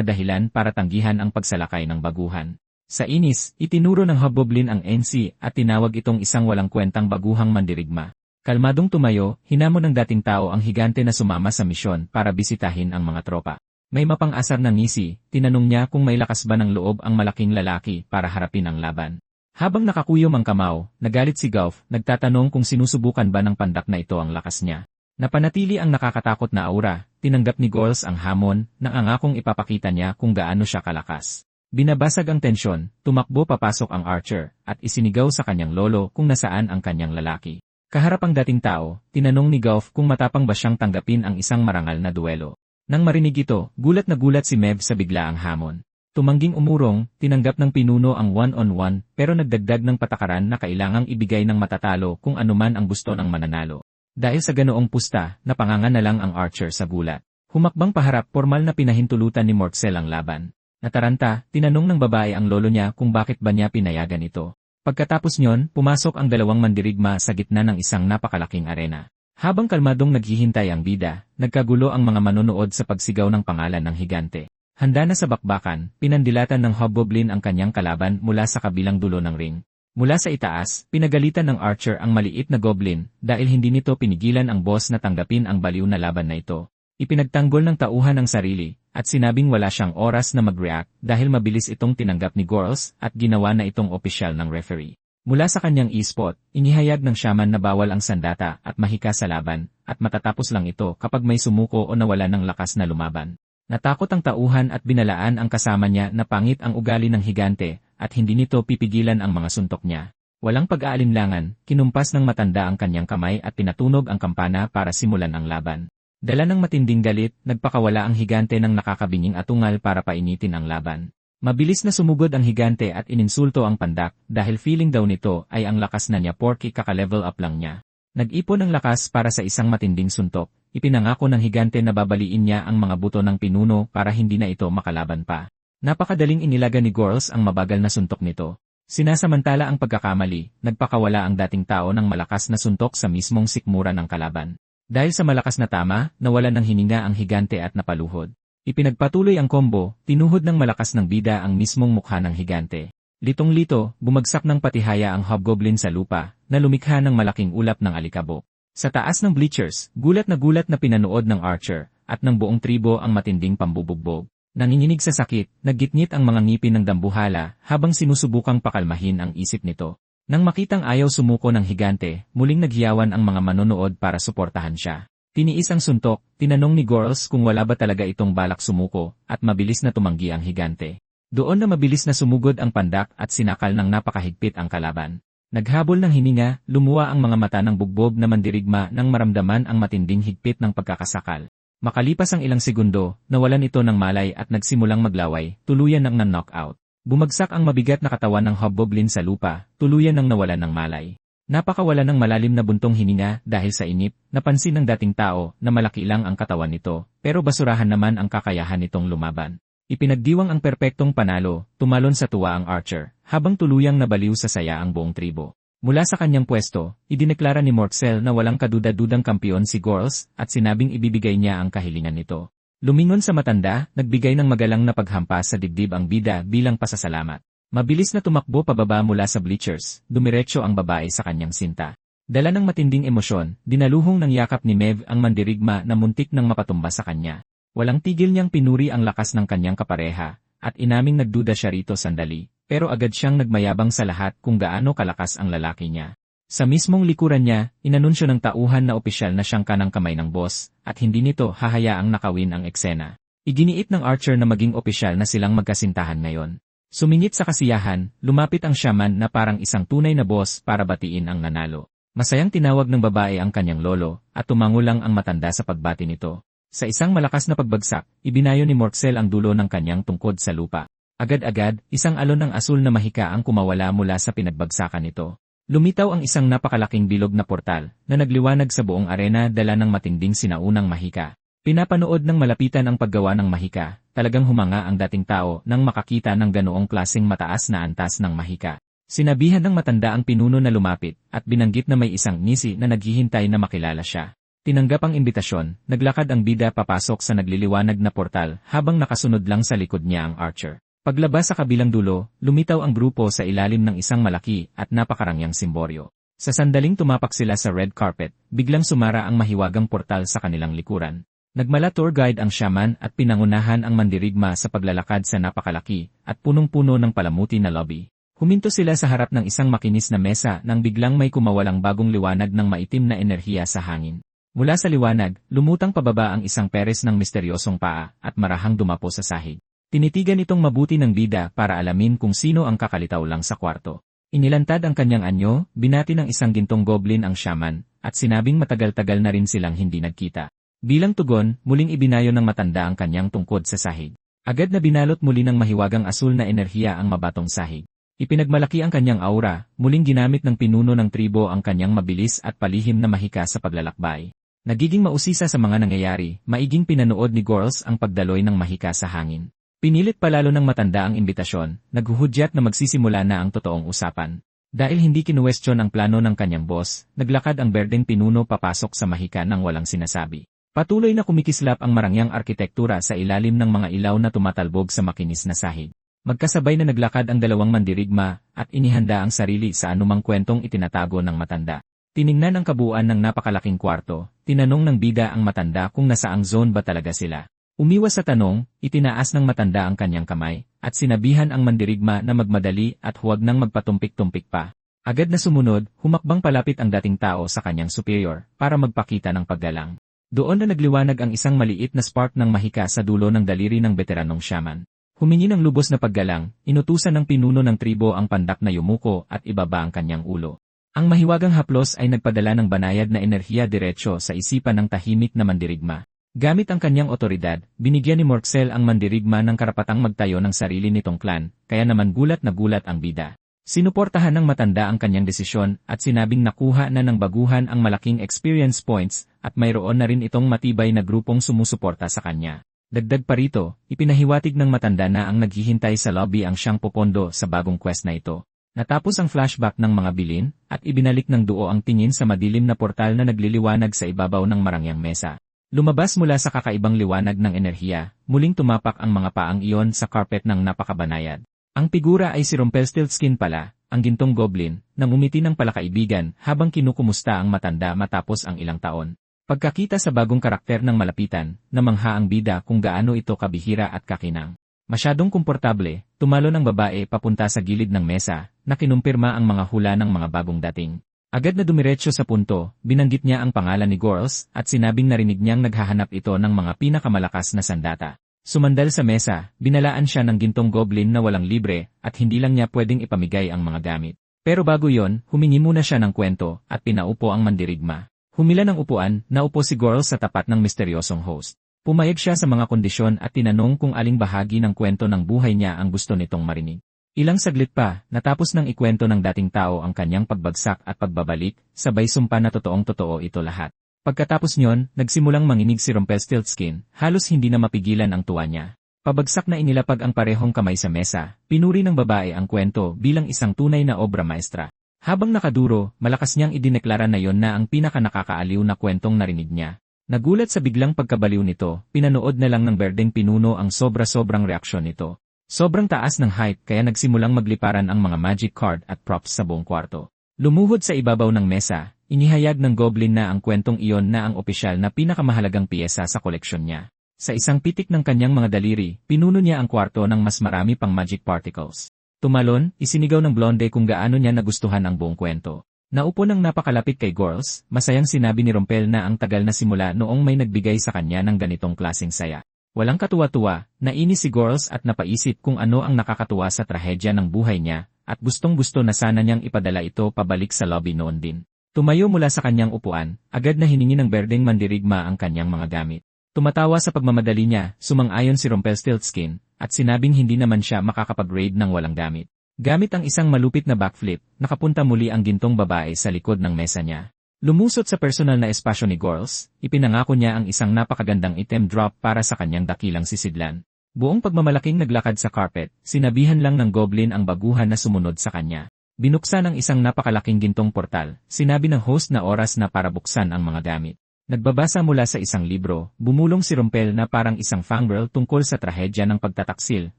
dahilan para tanggihan ang pagsalakay ng baguhan. Sa inis, itinuro ng hobgoblin ang NC at tinawag itong isang walang kwentang baguhang mandirigma. Kalmadong tumayo, hinamon ng dating tao ang higante na sumama sa misyon para bisitahin ang mga tropa. May mapang-asar na ngisi, tinanong niya kung may lakas ba ng loob ang malaking lalaki para harapin ang laban. Habang nakakuyom ang kamao, nagalit si Golf, nagtatanong kung sinusubukan ba ng pandak na ito ang lakas niya. Napanatili ang nakakatakot na aura, tinanggap ni Gorls ang hamon, nang angakong ipapakita niya kung gaano siya kalakas. Binabasag ang tensyon, tumakbo papasok ang archer, at isinigaw sa kanyang lolo kung nasaan ang kanyang lalaki. Kaharap ang dating tao, tinanong ni Golf kung matapang ba siyang tanggapin ang isang marangal na duelo. Nang marinig ito, gulat na gulat si Mev sa biglaang hamon. Tumangging umurong, tinanggap ng pinuno ang one-on-one, pero nagdagdag ng patakaran na kailangang ibigay ng matatalo kung anuman ang gusto ng mananalo. Dahil sa ganoong pusta, napanganga na lang ang archer sa gulat. Humakbang paharap, formal na pinahintulutan ni Morxel ang laban. Nataranta, tinanong ng babae ang lolo niya kung bakit ba niya pinayagan ito. Pagkatapos nyon, pumasok ang dalawang mandirigma sa gitna ng isang napakalaking arena. Habang kalmadong naghihintay ang bida, nagkagulo ang mga manonood sa pagsigaw ng pangalan ng higante. Handa na sa bakbakan, pinandilatan ng hobgoblin ang kanyang kalaban mula sa kabilang dulo ng ring. Mula sa itaas, pinagalitan ng archer ang maliit na goblin dahil hindi nito pinigilan ang boss na tanggapin ang baliw na laban na ito. Ipinagtanggol ng tauhan ang sarili, at sinabing wala siyang oras na mag-react dahil mabilis itong tinanggap ni Gorls at ginawa na itong opisyal ng referee. Mula sa kanyang e-spot, inihayag ng shaman na bawal ang sandata at mahika sa laban, at matatapos lang ito kapag may sumuko o nawala ng lakas na lumaban. Natakot ang tauhan at binalaan ang kasama niya na pangit ang ugali ng higante at hindi nito pipigilan ang mga suntok niya. Walang pag-aalinlangan, kinumpas ng matanda ang kanyang kamay at pinatunog ang kampana para simulan ang laban. Dala ng matinding galit, nagpakawala ang higante ng nakakabinging atungal para painitin ang laban. Mabilis na sumugod ang higante at ininsulto ang pandak dahil feeling daw nito ay ang lakas na niya porky kaka-level up lang niya. Nag-ipon ng lakas para sa isang matinding suntok. Ipinangako ng higante na babaliin niya ang mga buto ng pinuno para hindi na ito makalaban pa. Napakadaling inilaga ni Gorls ang mabagal na suntok nito. Sinasamantala ang pagkakamali, nagpakawala ang dating tao ng malakas na suntok sa mismong sikmura ng kalaban. Dahil sa malakas na tama, nawalan ng hininga ang higante at napaluhod. Ipinagpatuloy ang combo, tinuhod ng malakas ng bida ang mismong mukha ng higante. Litong-lito, bumagsak ng patihaya ang hobgoblin sa lupa, na lumikha ng malaking ulap ng alikabok. Sa taas ng bleachers, gulat na pinanood ng Archer, at ng buong tribo ang matinding pambubugbog. Nanginginig sa sakit, naggitngit ang mga ngipin ng dambuhala habang sinusubukang pakalmahin ang isip nito. Nang makitang ayaw sumuko ng higante, muling naghiyawan ang mga manonood para suportahan siya. Tiniis ang suntok, tinanong ni Gorls kung wala ba talaga itong balak sumuko, at mabilis na tumanggi ang higante. Doon na mabilis na sumugod ang pandak at sinakal ng napakahigpit ang kalaban. Naghabol ng hininga, lumuwa ang mga mata ng bugbog na mandirigma nang maramdaman ang matinding higpit ng pagkakasakal. Makalipas ang ilang segundo, nawalan ito ng malay at nagsimulang maglaway, tuluyan ng nan-knockout. Bumagsak ang mabigat na katawan ng hobgoblin sa lupa, tuluyan ng nawalan ng malay. Napakawala ng malalim na buntong hininga dahil sa inip, napansin ng dating tao na malaki lang ang katawan nito, pero basurahan naman ang kakayahan nitong lumaban. Ipinagdiwang ang perpektong panalo, tumalon sa tuwa ang Archer, habang tuluyang nabaliw sa saya ang buong tribo. Mula sa kanyang pwesto, idineklara ni Morxel na walang kaduda-dudang kampiyon si Gorls at sinabing ibibigay niya ang kahilingan nito. Lumingon sa matanda, nagbigay ng magalang na paghampas sa dibdib ang bida bilang pasasalamat. Mabilis na tumakbo pababa mula sa bleachers, dumiretso ang babae sa kanyang sinta. Dala ng matinding emosyon, dinaluhong ng yakap ni Mev ang mandirigma na muntik nang mapatumba sa kanya. Walang tigil niyang pinuri ang lakas ng kanyang kapareha, at inaming nagduda siya rito sandali, pero agad siyang nagmayabang sa lahat kung gaano kalakas ang lalaki niya. Sa mismong likuran niya, inanunsyo ng tauhan na opisyal na siyang kanang kamay ng boss, at hindi nito hahayaang nakawin ang eksena. Iginiit ng Archer na maging opisyal na silang magkasintahan ngayon. Sumingit sa kasiyahan, lumapit ang shaman na parang isang tunay na boss para batiin ang nanalo. Masayang tinawag ng babae ang kanyang lolo, at tumango lang ang matanda sa pagbati nito. Sa isang malakas na pagbagsak, ibinayo ni Morxel ang dulo ng kanyang tungkod sa lupa. Agad-agad, isang alon ng asul na mahika ang kumawala mula sa pinagbagsakan nito. Lumitaw ang isang napakalaking bilog na portal, na nagliwanag sa buong arena dala ng matinding sinaunang mahika. Pinapanood ng malapitan ang paggawa ng mahika, talagang humanga ang dating tao nang makakita ng ganoong klaseng mataas na antas ng mahika. Sinabihan ng matanda ang pinuno na lumapit, at binanggit na may isang nisi na naghihintay na makilala siya. Tinanggap ang imbitasyon, naglakad ang bida papasok sa nagliliwanag na portal habang nakasunod lang sa likod niya ang Archer. Paglabas sa kabilang dulo, lumitaw ang grupo sa ilalim ng isang malaki at napakarangyang simboryo. Sa sandaling tumapak sila sa red carpet, biglang sumara ang mahiwagang portal sa kanilang likuran. Nagmala tour guide ang shaman at pinangunahan ang mandirigma sa paglalakad sa napakalaki at punong-puno ng palamuti na lobby. Huminto sila sa harap ng isang makinis na mesa nang biglang may kumawalang bagong liwanag ng maitim na enerhiya sa hangin. Mula sa liwanag, lumutang pababa ang isang peres ng misteryosong paa at marahang dumapo sa sahig. Tinitigan itong mabuti ng bida para alamin kung sino ang kakalitaw lang sa kwarto. Inilantad ang kanyang anyo, binati ng isang gintong goblin ang shaman, at sinabing matagal-tagal na rin silang hindi nagkita. Bilang tugon, muling ibinayo ng matanda ang kanyang tungkod sa sahig. Agad na binalot muli ng mahiwagang asul na enerhiya ang mabatong sahig. Ipinagmalaki ang kanyang aura, muling ginamit ng pinuno ng tribo ang kanyang mabilis at palihim na mahika sa paglalakbay. Nagiging mausisa sa mga nangyayari, maiging pinanood ni Gorls ang pagdaloy ng mahika sa hangin. Pinilit palalo ng matanda ang imbitasyon, naghuhudyat na magsisimula na ang totoong usapan. Dahil hindi kinuwestiyon ang plano ng kanyang boss, naglakad ang berdeng pinuno papasok sa mahika nang walang sinasabi. Patuloy na kumikislap ang marangyang arkitektura sa ilalim ng mga ilaw na tumatalbog sa makinis na sahig. Magkasabay na naglakad ang dalawang mandirigma at inihanda ang sarili sa anumang kwentong itinatago ng matanda. Tiningnan ang kabuuan ng napakalaking kwarto, tinanong ng bida ang matanda kung nasaang zone ba talaga sila. Umiwas sa tanong, itinaas ng matanda ang kanyang kamay, at sinabihan ang mandirigma na magmadali at huwag nang magpatumpik-tumpik pa. Agad na sumunod, humakbang palapit ang dating tao sa kanyang superior, para magpakita ng paggalang. Doon na nagliwanag ang isang maliit na spark ng mahika sa dulo ng daliri ng veteranong shaman. Humingi ng lubos na paggalang, inutusan ng pinuno ng tribo ang pandak na yumuko at ibaba ang kanyang ulo. Ang mahiwagang haplos ay nagpadala ng banayad na enerhiya diretsyo sa isipan ng tahimik na mandirigma. Gamit ang kanyang otoridad, binigyan ni Morxel ang mandirigma ng karapatang magtayo ng sarili nitong clan, kaya naman gulat na gulat ang bida. Sinuportahan ng matanda ang kanyang desisyon at sinabing nakuha na ng baguhan ang malaking experience points at mayroon na rin itong matibay na grupong sumusuporta sa kanya. Dagdag pa rito, ipinahiwatig ng matanda na ang naghihintay sa lobby ang siyang popondo sa bagong quest na ito. Natapos ang flashback ng mga bilin at ibinalik ng duo ang tingin sa madilim na portal na nagliliwanag sa ibabaw ng marangyang mesa. Lumabas mula sa kakaibang liwanag ng enerhiya, muling tumapak ang mga paang iyon sa carpet ng napakabanayad. Ang figura ay si Rumpelstiltskin pala, ang gintong goblin, nang umiti ng palakaibigan habang kinukumusta ang matanda matapos ang ilang taon. Pagkakita sa bagong karakter ng malapitan, namangha ang bida kung gaano ito kabihira at kakinang. Masyadong komportable, tumalo ng babae papunta sa gilid ng mesa, na kinumpirma ang mga hula ng mga bagong dating. Agad na dumiretso sa punto, binanggit niya ang pangalan ni Gorls at sinabing narinig niyang naghahanap ito ng mga pinakamalakas na sandata. Sumandal sa mesa, binalaan siya ng gintong goblin na walang libre at hindi lang niya pwedeng ipamigay ang mga gamit. Pero bago yon, humingi muna siya ng kwento at pinaupo ang mandirigma. Humila ng upuan, naupo si Gorls sa tapat ng misteryosong host. Pumayag siya sa mga kondisyon at tinanong kung aling bahagi ng kwento ng buhay niya ang gusto nitong marinig. Ilang saglit pa, natapos ng ikwento ng dating tao ang kanyang pagbagsak at pagbabalik, sabay sumpa na totoong totoo ito lahat. Pagkatapos nyon, nagsimulang manginig si Rumpelstiltskin, halos hindi na mapigilan ang tuwa niya. Pabagsak na inilapag ang parehong kamay sa mesa, pinuri ng babae ang kwento bilang isang tunay na obra maestra. Habang nakaduro, malakas niyang idineklara na yon na ang pinaka-nakakaaliw na kwentong narinig niya. Nagulat sa biglang pagkabaliw nito, pinanood na lang ng berdeng pinuno ang sobra-sobrang reaksyon nito. Sobrang taas ng hype kaya nagsimulang magliparan ang mga magic card at props sa buong kwarto. Lumuhod sa ibabaw ng mesa, inihayag ng goblin na ang kwentong iyon na ang opisyal na pinakamahalagang piyesa sa koleksyon niya. Sa isang pitik ng kanyang mga daliri, pinuno niya ang kwarto ng mas marami pang magic particles. Tumalon, isinigaw ng blonde kung gaano niya nagustuhan ang buong kwento. Naupo ng napakalapit kay Gorls, masayang sinabi ni Rompel na ang tagal na simula noong may nagbigay sa kanya ng ganitong klaseng saya. Walang katuwa-tuwa, nainis si Gorls at napaisip kung ano ang nakakatuwa sa trahedya ng buhay niya, at gustong-gusto na sana niyang ipadala ito pabalik sa lobby noon din. Tumayo mula sa kanyang upuan, agad na hiningi ng berdeng mandirigma ang kanyang mga gamit. Tumatawa sa pagmamadali niya, sumang-ayon si Rumpelstiltskin, at sinabing hindi naman siya makakapag-raid ng walang gamit. Gamit ang isang malupit na backflip, nakapunta muli ang gintong babae sa likod ng mesa niya. Lumusot sa personal na espasyo ni Gorls, ipinangako niya ang isang napakagandang item drop para sa kanyang dakilang sisidlan. Buong pagmamalaking naglakad sa carpet, sinabihan lang ng goblin ang baguhan na sumunod sa kanya. Binuksan ang isang napakalaking gintong portal, sinabi ng host na oras na para buksan ang mga gamit. Nagbabasa mula sa isang libro, bumulong si Rompel na parang isang fangirl tungkol sa trahedya ng pagtataksil,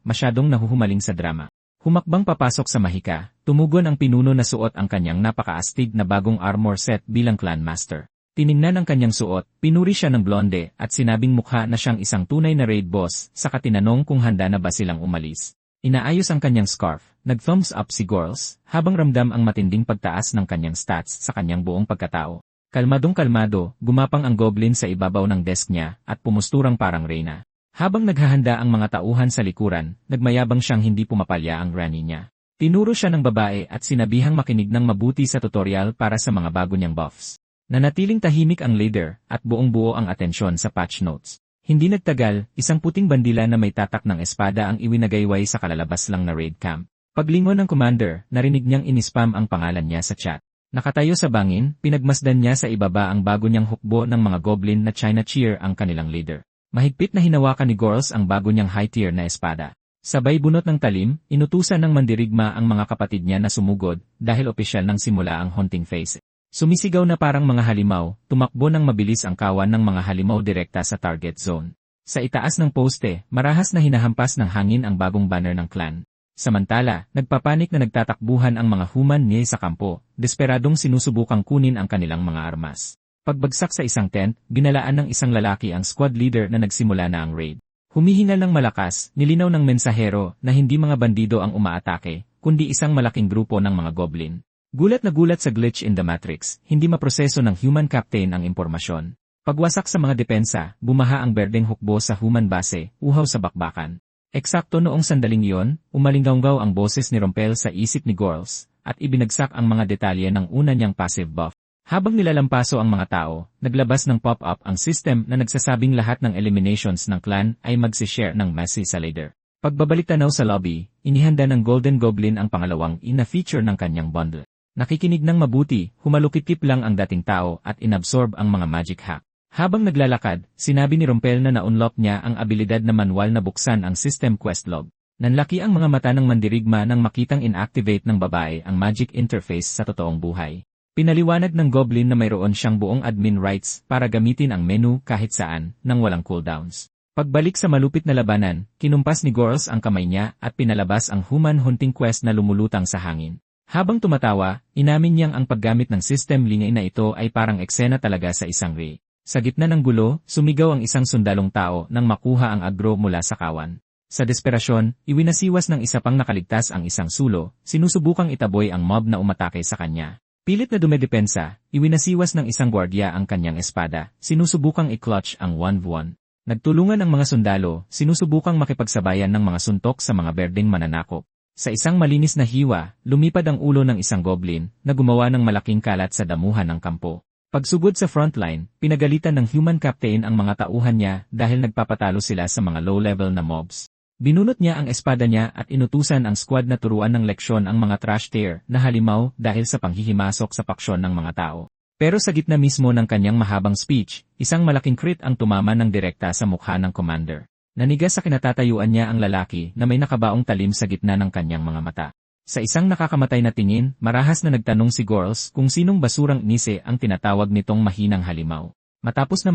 masyadong nahuhumaling sa drama. Humakbang papasok sa mahika, tumugon ang pinuno na suot ang kanyang napakaastig na bagong armor set bilang clan master. Tiningnan ang kanyang suot, pinuri siya ng blonde at sinabing mukha na siyang isang tunay na raid boss, saka tinanong kung handa na ba silang umalis. Inaayos ang kanyang scarf, nag-thumbs up si Gorls, habang ramdam ang matinding pagtaas ng kanyang stats sa kanyang buong pagkatao. Kalmadong-kalmado, gumapang ang goblin sa ibabaw ng desk niya at pumusturang parang reyna. Habang naghahanda ang mga tauhan sa likuran, nagmayabang siyang hindi pumapalya ang granny niya. Tinuro siya ng babae at sinabihang makinig ng mabuti sa tutorial para sa mga bago niyang buffs. Nanatiling tahimik ang leader at buong-buo ang atensyon sa patch notes. Hindi nagtagal, isang puting bandila na may tatak ng espada ang iwinagayway sa kalalabas lang na raid camp. Paglingon ng commander, narinig niyang inispam ang pangalan niya sa chat. Nakatayo sa bangin, pinagmasdan niya sa ibaba ang bago niyang hukbo ng mga goblin na China Cheer ang kanilang leader. Mahigpit na hinawakan ni Gorls ang bago niyang high-tier na espada. Sabay bunot ng talim, inutusan ng mandirigma ang mga kapatid niya na sumugod dahil opisyal nang simula ang hunting phase. Sumisigaw na parang mga halimaw, tumakbo ng mabilis ang kawan ng mga halimaw direkta sa target zone. Sa itaas ng poste, marahas na hinahampas ng hangin ang bagong banner ng clan. Samantala, nagpapanik na nagtatakbuhan ang mga human niya sa kampo, desperadong sinusubukang kunin ang kanilang mga armas. Pagbagsak sa isang tent, binalaan ng isang lalaki ang squad leader na nagsimula na ang raid. Humihingal ng malakas, nilinaw ng mensahero na hindi mga bandido ang umaatake, kundi isang malaking grupo ng mga goblin. Gulat na gulat sa glitch in the matrix, hindi maproseso ng human captain ang impormasyon. Pagwasak sa mga depensa, bumaha ang berdeng hukbo sa human base, uhaw sa bakbakan. Eksakto noong sandaling iyon, umalinggaw ang boses ni Rompel sa isip ni Gorls, at ibinagsak ang mga detalye ng una niyang passive buff. Habang nilalampaso ang mga tao, naglabas ng pop-up ang system na nagsasabing lahat ng eliminations ng clan ay magsishare ng messy sa leader. Pagbabalik tanaw sa lobby, inihanda ng Golden Goblin ang pangalawang ina-feature ng kanyang bundle. Nakikinig ng mabuti, humalukip-kip lang ang dating tao at inabsorb ang mga magic hack. Habang naglalakad, sinabi ni Rompel na na-unlock niya ang abilidad na manual na buksan ang system quest log. Nanlaki ang mga mata ng mandirigma nang makitang inactivate ng babae ang magic interface sa totoong buhay. Pinaliwanag ng Goblin na mayroon siyang buong admin rights para gamitin ang menu kahit saan, nang walang cooldowns. Pagbalik sa malupit na labanan, kinumpas ni Gorls ang kamay niya at pinalabas ang human hunting quest na lumulutang sa hangin. Habang tumatawa, inamin niyang ang paggamit ng system lingay na ito ay parang eksena talaga sa isang ray. Sa gitna ng gulo, sumigaw ang isang sundalong tao nang makuha ang agro mula sa kawan. Sa desperasyon, iwinasiwas ng isa pang nakaligtas ang isang sulo, sinusubukang itaboy ang mob na umatake sa kanya. Pilit na dumedepensa, iwinasiwas ng isang gwardiya ang kanyang espada, sinusubukang i-clutch ang 1v1. Nagtulungan ang mga sundalo, sinusubukang makipagsabayan ng mga suntok sa mga berdeng mananakop. Sa isang malinis na hiwa, lumipad ang ulo ng isang goblin na gumawa ng malaking kalat sa damuhan ng kampo. Pagsugod sa frontline, pinagalitan ng human captain ang mga tauhan niya dahil nagpapatalo sila sa mga low-level na mobs. Binunot niya ang espada niya at inutusan ang squad na turuan ng leksyon ang mga trash tier na halimaw dahil sa panghihimasok sa paksyon ng mga tao. Pero sa gitna mismo ng kanyang mahabang speech, isang malaking crit ang tumama ng direkta sa mukha ng commander. Nanigas sa kinatatayuan niya ang lalaki na may nakabaong talim sa gitna ng kanyang mga mata. Sa isang nakakamatay na tingin, marahas na nagtanong si Gorls kung sinong basurang inise ang tinatawag nitong mahinang halimaw. Matapos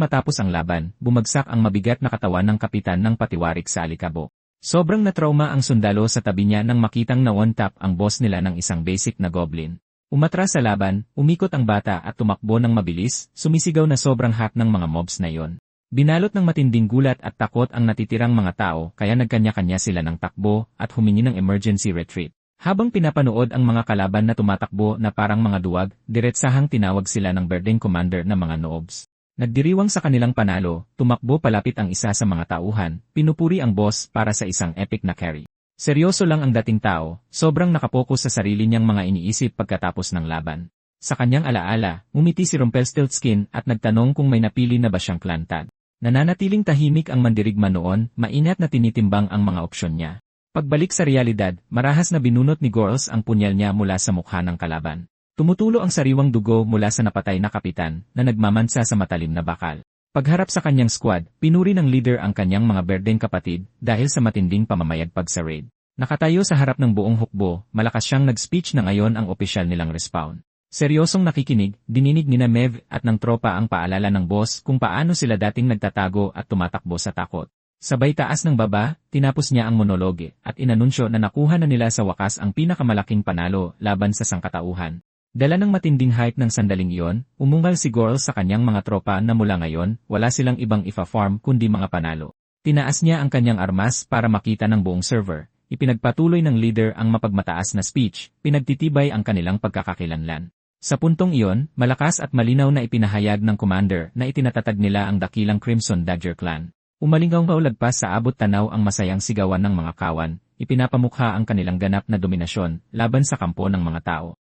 ang laban, bumagsak ang mabigat na katawan ng kapitan ng patiwarik sa alikabok. Sobrang natrauma ang sundalo sa tabi niya nang makitang na-one-tap ang boss nila ng isang basic na goblin. Umatras sa laban, umikot ang bata at tumakbo ng mabilis, sumisigaw na sobrang hack ng mga mobs na iyon. Binalot ng matinding gulat at takot ang natitirang mga tao kaya nagkanya-kanya sila ng takbo at humingi ng emergency retreat. Habang pinapanood ang mga kalaban na tumatakbo na parang mga duwag, diretsahang tinawag sila ng berdeng commander na mga noobs. Nagdiriwang sa kanilang panalo, tumakbo palapit ang isa sa mga tauhan, pinupuri ang boss para sa isang epic na carry. Seryoso lang ang dating tao, sobrang nakapokus sa sarili niyang mga iniisip pagkatapos ng laban. Sa kanyang alaala, umiti si Rumpelstiltskin at nagtanong kung may napili na ba siyang klantad. Nananatiling tahimik ang mandirigma noon, mainat na tinitimbang ang mga opsyon niya. Pagbalik sa realidad, marahas na binunot ni Gorls ang punyal niya mula sa mukha ng kalaban. Tumutulo ang sariwang dugo mula sa napatay na kapitan na nagmamansa sa matalim na bakal. Pagharap sa kanyang squad, pinuri ng leader ang kanyang mga berdeng kapatid dahil sa matinding pamamayagpag sa raid. Nakatayo sa harap ng buong hukbo, malakas siyang nag-speech na ngayon ang opisyal nilang respawn. Seryosong nakikinig, dininig ni Mev at ng tropa ang paalala ng boss kung paano sila dating nagtatago at tumatakbo sa takot. Sabay taas ng baba, tinapos niya ang monologe at inanunsyo na nakuha na nila sa wakas ang pinakamalaking panalo laban sa sangkatauhan. Dala ng matinding hype ng sandaling iyon, umungal si Gorls sa kanyang mga tropa na mula ngayon, wala silang ibang ifa-farm kundi mga panalo. Tinaas niya ang kanyang armas para makita ng buong server. Ipinagpatuloy ng leader ang mapagmataas na speech, pinagtitibay ang kanilang pagkakakilanlan. Sa puntong iyon, malakas at malinaw na ipinahayag ng commander na itinatatag nila ang dakilang Crimson Dagger Clan. Umalinggaw lagpas sa abot tanaw ang masayang sigawan ng mga kawan, ipinapamukha ang kanilang ganap na dominasyon laban sa kampo ng mga tao.